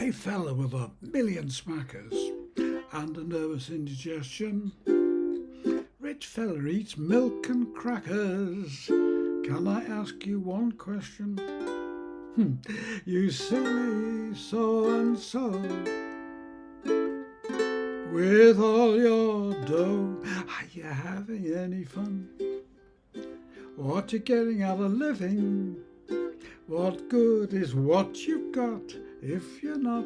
A fella with a million smackers and a nervous indigestion. Rich fella eats milk and crackers. Can I ask you one question? You silly so-and-so, with all your dough, are you having any fun? What you getting out of living? What good is what you've got if you're not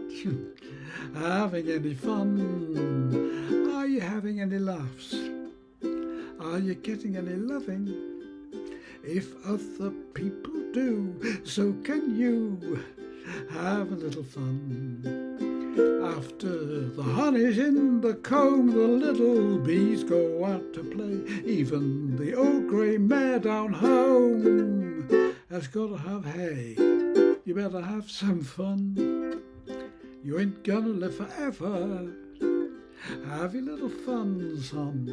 having any fun? Are you having any laughs? Are you getting any loving? If other people do, so can you. Have a little fun. After the honey's in the comb, the little bees go out to play. Even the old grey mare down home has got to have hay. You better have some fun. You ain't gonna live forever. Have your little fun, son.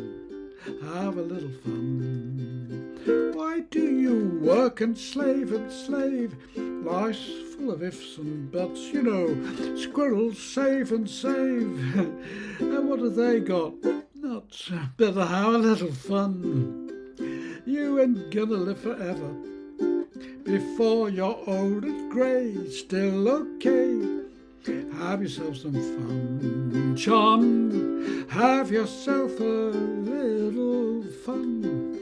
Have a little fun. Why do you work and slave and slave? Life's full of ifs and buts, you know. Squirrels save and save. And what have they got? Nuts. Better have a little fun. You ain't gonna live forever. Before you're old and grey, still okay. Have yourself some fun, John. Have yourself a little fun.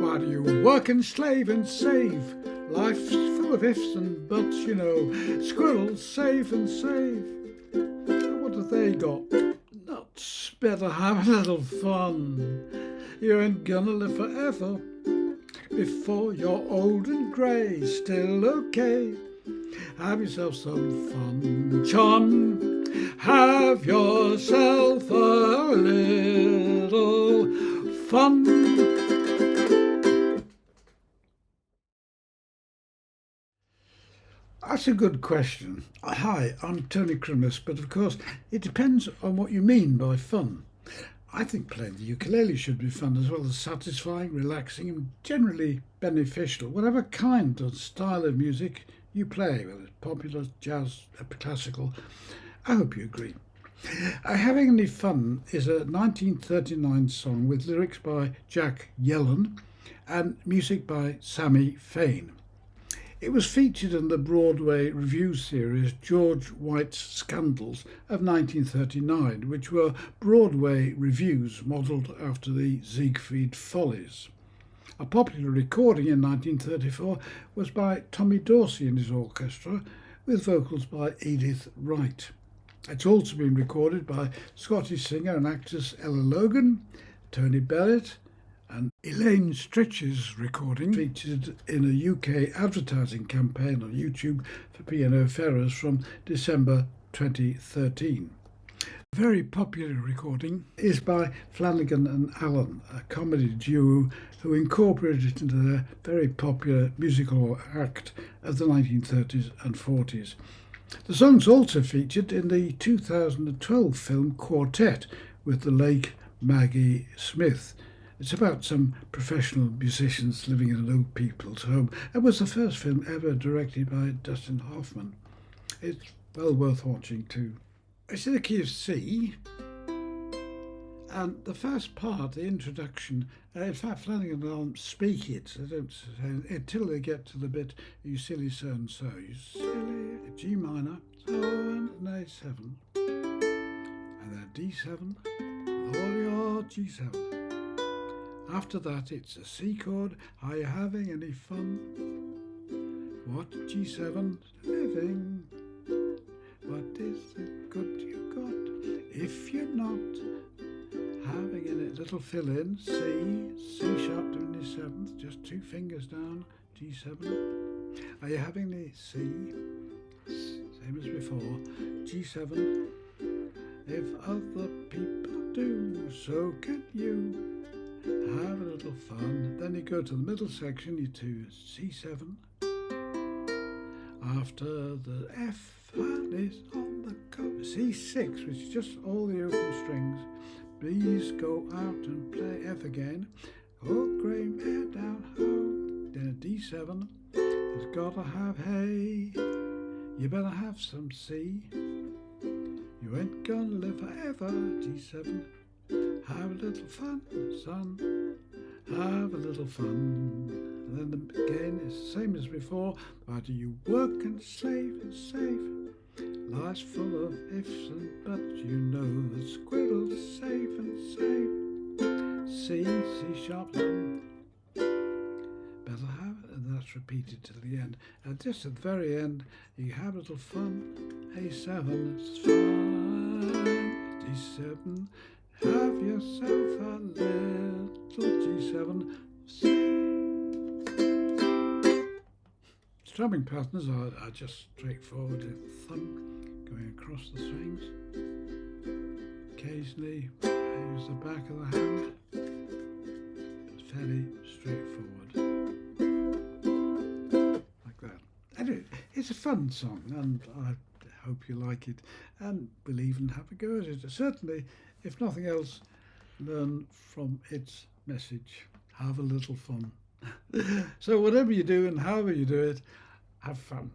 Why do you work and slave and save? Life's full of ifs and buts, you know. Squirrels save and save. What have they got? Nuts. Better have a little fun. You ain't gonna live forever. Before you're old and grey, still okay. Have yourself some fun, John. Have yourself a little fun. That's a good question. Hi, I'm Tony Crimlisk, but of course it depends on what you mean by fun. I think playing the ukulele should be fun as well as satisfying, relaxing and generally beneficial, whatever kind or style of music you play, whether it's popular, jazz, classical. I hope you agree. Having Any Fun is a 1939 song with lyrics by Jack Yellen and music by Sammy Fain. It was featured in the Broadway revue series George White's Scandals of 1939, which were Broadway revues modelled after the Siegfried Follies. A popular recording in 1934 was by Tommy Dorsey and his orchestra, with vocals by Edith Wright. It's also been recorded by Scottish singer and actress Ella Logan, Tony Bennett, and Elaine Stritch's recording featured in a UK advertising campaign on YouTube for P&O Ferrers from December 2013. A very popular recording is by Flanagan and Allen, a comedy duo who incorporated it into their very popular musical act of the 1930s and 40s. The song's also featured in the 2012 film Quartet with the late Maggie Smith. It's about some professional musicians living in an old people's home and was the first film ever directed by Dustin Hoffman. It's well worth watching too. It's in the key of C, and the first part, the introduction, in fact Flanagan don't speak it, they don't until they get to the bit, you silly so-and-so, you silly, G minor, so and an A7, and then D7, with all your G7. After that, it's a C chord. Are you having any fun? What G7 living? What is the good you got if you're not having any little fill in? C sharp doing the 7th, just 2 fingers down, G7. Are you having the C? Same as before, G7. If other people do, so can you. have a little fun. Then you go to the middle section, you do C7. After the F is on the C6, which is just all the open strings. Please go out and play F again. Oh, grey mare down home. Then a D7. It's gotta have hay. You better have some C. You ain't gonna live forever. D7. Have a little fun, son. Have a little fun. And then again, it's the same as before. Why do you work and save and save? Life's full of ifs and buts. You know that squirrels save and save. C, C sharp, then. Better have it, and that's repeated till the end. And just at the very end, you have a little fun. A7, it's fun. D7. Have yourself a little G7 C. Strumming patterns are just straightforward. A thumb going across the strings. Occasionally, I use the back of the hand. It's fairly straightforward. Like that. Anyway, it's a fun song, and I hope you like it, and will even have a go at it. Certainly, if nothing else, learn from its message. Have a little fun. So whatever you do and however you do it, have fun.